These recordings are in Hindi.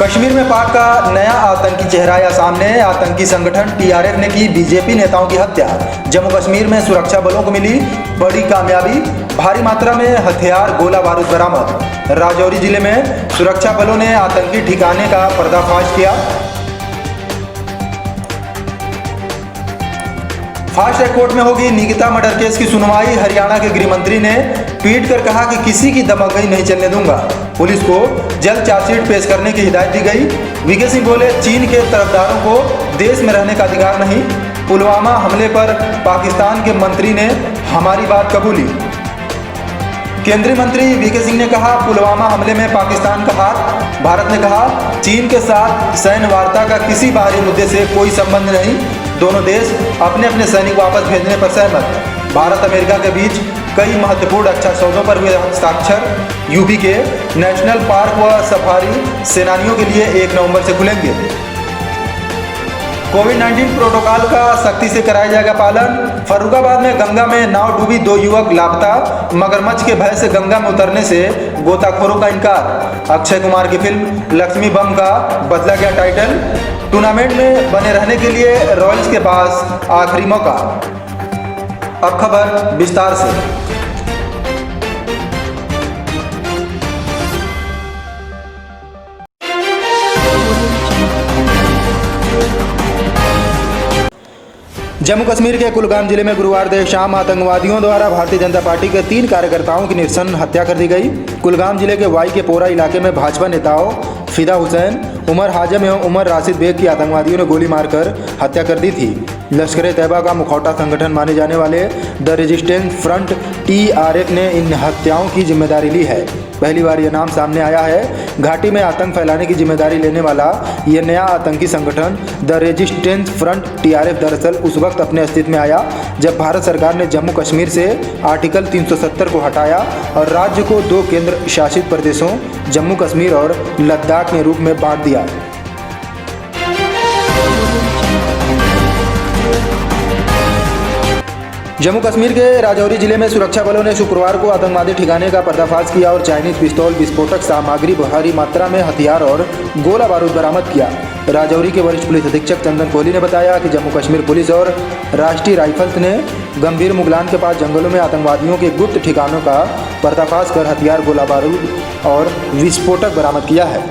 कश्मीर में पाक का नया आतंकी चेहरा आया सामने। आतंकी संगठन टीआरएफ ने की बीजेपी नेताओं की हत्या। जम्मू कश्मीर में सुरक्षा बलों को मिली बड़ी कामयाबी। भारी मात्रा में हथियार गोला बारूद बरामद। राजौरी जिले में सुरक्षा बलों ने आतंकी ठिकाने का पर्दाफाश किया। फास्ट ट्रैक कोर्ट में होगी निकिता मर्डर केस की सुनवाई। हरियाणा के गृह मंत्री ने ट्वीट कर कहा कि किसी की दबंगई नहीं चलने दूंगा। पुलिस को जल्द चार्जशीट पेश करने की हिदायत दी गई। वीके सिंह बोले, चीन के तरफदारों को देश में रहने का अधिकार नहीं। पुलवामा हमले पर पाकिस्तान के मंत्री ने हमारी बात कबूली। केंद्रीय मंत्री वीके सिंह ने कहा, पुलवामा हमले में पाकिस्तान का हाथ। भारत ने कहा, चीन के साथ सैन्य वार्ता का किसी बाहरी मुद्दे से कोई संबंध नहीं। दोनों देश अपने अपने सैनिक वापस भेजने पर सहमत। भारत अमेरिका के बीच कई महत्वपूर्ण रक्षा सौदों पर हुए हस्ताक्षर। यूपी के नेशनल पार्क व सफारी सेनानियों के लिए 1 नवंबर से खुलेंगे। कोविड-19 प्रोटोकॉल का सख्ती से कराया जाएगा पालन। फर्रुखाबाद में गंगा में नाव डूबी, 2 युवक लापता। मगरमच्छ के भय से गंगा में उतरने से गोताखोरों का इनकार। अक्षय कुमार की फिल्म लक्ष्मी बम का बदला गया टाइटल। टूर्नामेंट में बने रहने के लिए रॉयल्स के पास आखिरी मौका। अब खबर विस्तार से। जम्मू कश्मीर के कुलगाम जिले में गुरुवार देर शाम आतंकवादियों द्वारा भारतीय जनता पार्टी के 3 कार्यकर्ताओं की नृशंस हत्या कर दी गई। कुलगाम जिले के वाई के पोरा इलाके में भाजपा नेताओं फिदा हुसैन, उमर हाजम एवं उमर राशिद बेग की आतंकवादियों ने गोली मारकर हत्या कर दी थी। लश्कर तैयबा का मुखौटा संगठन माने जाने वाले द रेजिस्टेंस फ्रंट टीआरएफ ने इन हत्याओं की जिम्मेदारी ली है। पहली बार यह नाम सामने आया है। घाटी में आतंक फैलाने की जिम्मेदारी लेने वाला यह नया आतंकी संगठन द रेजिस्टेंस फ्रंट टीआरएफ दरअसल उस वक्त अपने अस्तित्व में आया जब भारत सरकार ने जम्मू कश्मीर से आर्टिकल 370 को हटाया और राज्य को 2 केंद्र शासित प्रदेशों जम्मू कश्मीर और लद्दाख के रूप में बांट दिया। जम्मू कश्मीर के राजौरी जिले में सुरक्षा बलों ने शुक्रवार को आतंकवादी ठिकाने का पर्दाफाश किया और चाइनीज पिस्तौल, विस्फोटक सामग्री, भारी मात्रा में हथियार और गोला बारूद बरामद किया। राजौरी के वरिष्ठ पुलिस अधीक्षक चंदन कोहली ने बताया कि जम्मू कश्मीर पुलिस और राष्ट्रीय राइफल्स ने गंभीर मुगलान के पास जंगलों में आतंकवादियों के गुप्त ठिकानों का पर्दाफाश कर हथियार, गोला बारूद और विस्फोटक बरामद किया है।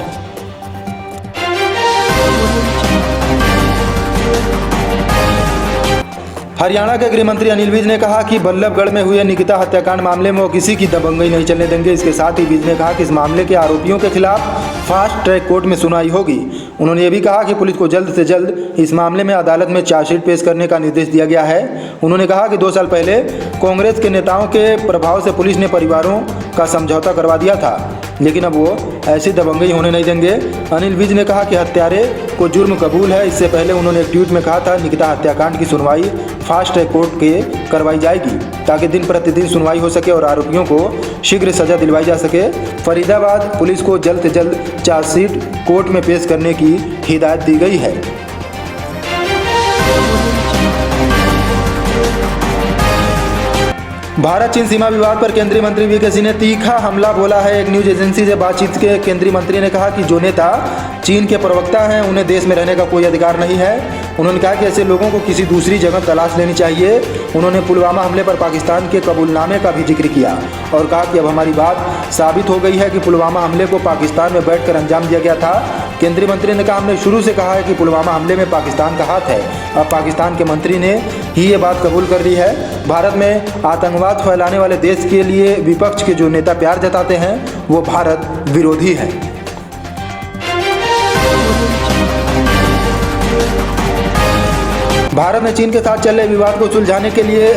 हरियाणा के गृह मंत्री अनिल विज ने कहा कि बल्लभगढ़ में हुए निकिता हत्याकांड मामले में वो किसी की दबंगई नहीं चलने देंगे। इसके साथ ही विज ने कहा कि इस मामले के आरोपियों के खिलाफ फास्ट ट्रैक कोर्ट में सुनवाई होगी। उन्होंने ये भी कहा कि पुलिस को जल्द से जल्द इस मामले में अदालत में चार्जशीट पेश करने का निर्देश दिया गया है। उन्होंने कहा कि 2 साल पहले कांग्रेस के नेताओं के प्रभाव से पुलिस ने परिवारों का समझौता करवा दिया था, लेकिन अब वो ऐसी दबंगई होने नहीं देंगे। अनिल विज ने कहा कि हत्यारे को जुर्म कबूल है। इससे पहले उन्होंने एक ट्वीट में कहा था, निकिता हत्याकांड की सुनवाई फास्ट ट्रैक कोर्ट के करवाई जाएगी ताकि दिन प्रतिदिन सुनवाई हो सके और आरोपियों को शीघ्र सजा दिलवाई जा सके। फरीदाबाद पुलिस को जल्द से जल्द चार्जशीट कोर्ट में पेश करने की हिदायत दी गई है। भारत चीन सीमा विवाद पर केंद्रीय मंत्री वीके सिंह ने तीखा हमला बोला है। एक न्यूज एजेंसी से बातचीत के केंद्रीय मंत्री ने कहा कि जो नेता चीन के प्रवक्ता हैं उन्हें देश में रहने का कोई अधिकार नहीं है। उन्होंने कहा कि ऐसे लोगों को किसी दूसरी जगह तलाश लेनी चाहिए। उन्होंने पुलवामा हमले पर पाकिस्तान के कबूलनामे का भी जिक्र किया और कहा कि अब हमारी बात साबित हो गई है कि पुलवामा हमले को पाकिस्तान में बैठकर अंजाम दिया गया था। केंद्रीय मंत्री ने कहा, हमने शुरू से कहा है कि पुलवामा हमले में पाकिस्तान का हाथ है। अब पाकिस्तान के मंत्री ने ही ये बात कबूल कर ली है। भारत में आतंकवाद फैलाने वाले देश के लिए विपक्ष के जो नेता प्यार जताते हैं वो भारत विरोधी हैं। भारत ने चीन के साथ चल रहे विवाद को सुलझाने के लिए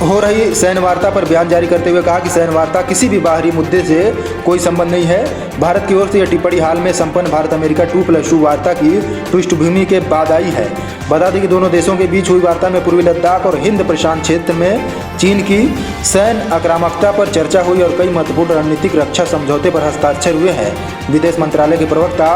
हो रही सैन्य वार्ता पर बयान जारी करते हुए कहा कि सैन्य वार्ता किसी भी बाहरी मुद्दे से कोई संबंध नहीं है। भारत की ओर से यह टिप्पणी हाल में संपन्न भारत अमेरिका 2+2 वार्ता की पृष्ठभूमि के बाद आई है। बता दें कि दोनों देशों के बीच हुई वार्ता में पूर्वी लद्दाख और हिंद प्रशांत क्षेत्र में चीन की सैन्य आक्रामकता पर चर्चा हुई और कई महत्वपूर्ण रणनीतिक रक्षा समझौते पर हस्ताक्षर हुए हैं। विदेश मंत्रालय के प्रवक्ता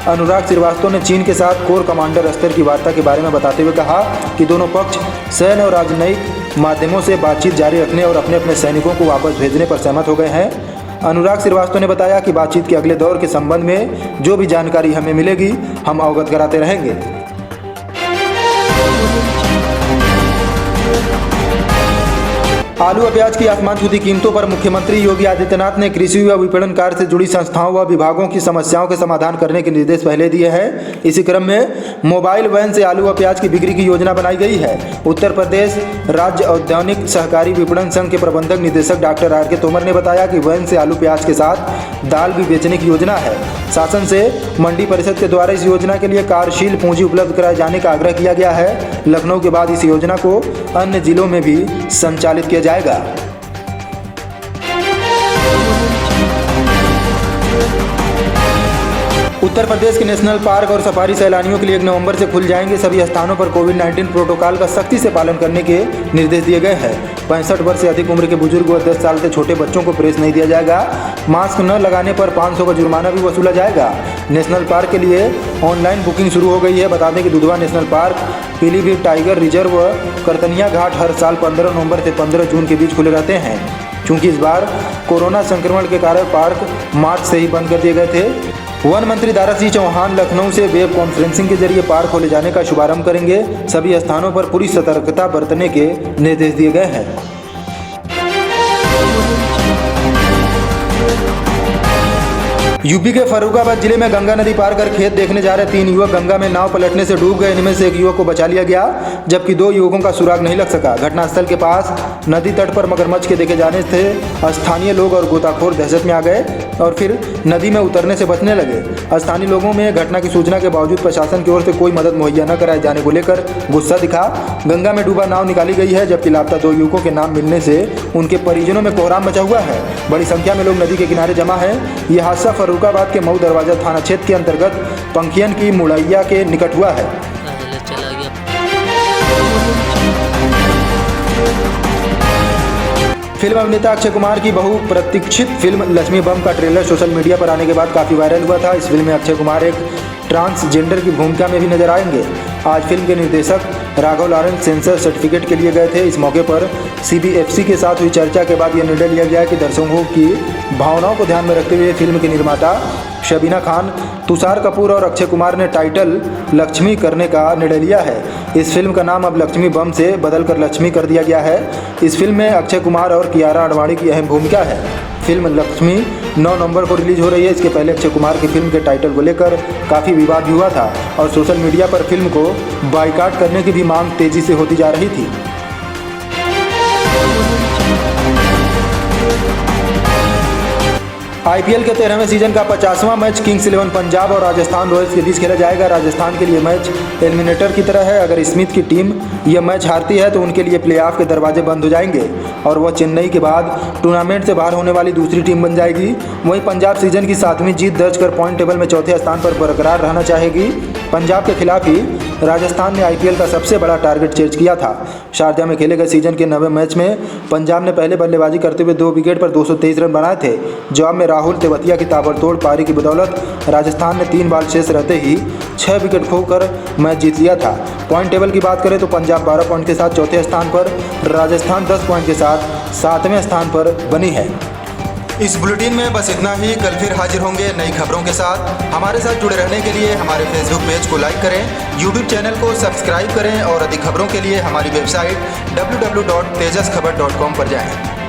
अनुराग श्रीवास्तव ने चीन के साथ कोर कमांडर स्तर की वार्ता के बारे में बताते हुए कहा कि दोनों पक्ष सैन्य और राजनयिक माध्यमों से बातचीत जारी रखने और अपने अपने सैनिकों को वापस भेजने पर सहमत हो गए हैं। अनुराग श्रीवास्तव ने बताया कि बातचीत के अगले दौर के संबंध में जो भी जानकारी हमें मिलेगी हम अवगत कराते रहेंगे। आलू व प्याज की आसमान छूती कीमतों पर मुख्यमंत्री योगी आदित्यनाथ ने कृषि व विपणन कार्य से जुड़ी संस्थाओं व विभागों की समस्याओं के समाधान करने के निर्देश पहले दिए हैं। इसी क्रम में मोबाइल वैन से आलू व प्याज की बिक्री की योजना बनाई गई है। उत्तर प्रदेश राज्य औद्यानिक सहकारी विपणन संघ के प्रबंधक निदेशक डॉक्टर आर के तोमर ने बताया कि वैन से आलू प्याज के साथ दाल भी बेचने की योजना है। शासन से मंडी परिषद के द्वारा इस योजना के लिए कार्यशील पूंजी उपलब्ध कराए जाने का आग्रह किया गया है। लखनऊ के बाद इस योजना को अन्य जिलों में भी संचालित किया जाएगा। उत्तर प्रदेश के नेशनल पार्क और सफारी सैलानियों के लिए 1 नवंबर से खुल जाएंगे। सभी स्थानों पर कोविड-19 प्रोटोकॉल का सख्ती से पालन करने के निर्देश दिए गए हैं। 65 वर्ष से अधिक उम्र के बुजुर्ग व 10 साल से छोटे बच्चों को प्रवेश नहीं दिया जाएगा। मास्क न लगाने पर 500 का जुर्माना भी वसूला जाएगा। नेशनल पार्क के लिए ऑनलाइन बुकिंग शुरू हो गई है। बता दें कि Dudhwa national park, Pilibhit tiger reserve व करतनिया घाट हर साल 15 नवंबर से 15 जून के बीच खुले रहते हैं। चूँकि इस बार कोरोना संक्रमण के कारण पार्क मार्च से ही बंद कर दिए गए थे। वन मंत्री दारा सिंह चौहान लखनऊ से वेब कॉन्फ्रेंसिंग के जरिए पार्क खोले जाने का शुभारंभ करेंगे। सभी स्थानों पर पूरी सतर्कता बरतने के निर्देश दिए गए हैं। यूपी के फर्रुखाबाद जिले में गंगा नदी पार कर खेत देखने जा रहे 3 युवक गंगा में नाव पलटने से डूब गए। इनमें से एक युवक को बचा लिया गया जबकि 2 युवकों का सुराग नहीं लग सका। घटनास्थल के पास नदी तट पर मगरमच्छ के देखे जाने से स्थानीय लोग और गोताखोर दहशत में आ गए और फिर नदी में उतरने से बचने लगे। स्थानीय लोगों में घटना की सूचना के बावजूद प्रशासन की ओर से कोई मदद मुहैया न कराए जाने को लेकर गुस्सा दिखा। गंगा में डूबा नाव निकाली गई है जबकि लापता 2 युवकों के नाम मिलने से उनके परिजनों में कोहराम मचा हुआ है। बड़ी संख्या में लोग नदी के किनारे जमा है। यह हादसा फर्रुखाबाद के मऊ दरवाजा थाना क्षेत्र के अंतर्गत पंखियन की मुड़ैया के निकट हुआ है। फिल्म अभिनेता अक्षय कुमार की बहुप्रतीक्षित फिल्म लक्ष्मी बम का ट्रेलर सोशल मीडिया पर आने के बाद काफ़ी वायरल हुआ था। इस फिल्म में अक्षय कुमार एक ट्रांसजेंडर की भूमिका में भी नजर आएंगे। आज फिल्म के निर्देशक राघव लॉरेंस सेंसर सर्टिफिकेट के लिए गए थे। इस मौके पर CBFC के साथ हुई चर्चा के बाद यह निर्णय लिया गया कि दर्शकों की भावनाओं को ध्यान में रखते हुए फिल्म के निर्माता शबीना खान, तुषार कपूर और अक्षय कुमार ने टाइटल लक्ष्मी करने का निर्णय लिया है। इस फिल्म का नाम अब लक्ष्मी बम से बदलकर लक्ष्मी कर दिया गया है। इस फिल्म में अक्षय कुमार और कियारा आडवाणी की अहम भूमिका है। फिल्म लक्ष्मी 9 नवंबर को रिलीज हो रही है। इसके पहले अक्षय कुमार की फिल्म के टाइटल को लेकर काफ़ी विवाद भी हुआ था और सोशल मीडिया पर फिल्म को बायकॉट करने की भी मांग तेजी से होती जा रही थी। IPL के 13वें सीजन का 50वां मैच किंग्स 11 पंजाब और राजस्थान रॉयल्स के बीच खेला जाएगा। राजस्थान के लिए मैच एलिमिनेटर की तरह है। अगर स्मिथ की टीम यह मैच हारती है तो उनके लिए प्लेऑफ के दरवाजे बंद हो जाएंगे और वह चेन्नई के बाद टूर्नामेंट से बाहर होने वाली दूसरी टीम बन जाएगी। वहीं पंजाब सीजन की 7वीं जीत दर्ज कर पॉइंट टेबल में 4थे स्थान पर बरकरार रहना चाहेगी। पंजाब के खिलाफ ही राजस्थान ने IPL का सबसे बड़ा टारगेट चेज किया था। शारजाह में खेले गए सीजन के 9वें मैच में पंजाब ने पहले बल्लेबाजी करते हुए 2 विकेट पर 223 रन बनाए थे। जवाब में राहुल तेवतिया की ताबड़तोड़ पारी की बदौलत राजस्थान ने 3 बॉल शेष रहते ही 6 विकेट खोकर मैच जीत लिया था। पॉइंट टेबल की बात करें तो पंजाब 12 पॉइंट के साथ 4थे स्थान पर, राजस्थान 10 पॉइंट के साथ 7वें स्थान पर बनी है। इस बुलेटिन में बस इतना ही। कल फिर हाजिर होंगे नई खबरों के साथ। हमारे साथ जुड़े रहने के लिए हमारे फेसबुक पेज को लाइक करें, यूट्यूब चैनल को सब्सक्राइब करें और अधिक खबरों के लिए हमारी वेबसाइट www.tejaskhbar.com पर जाएं।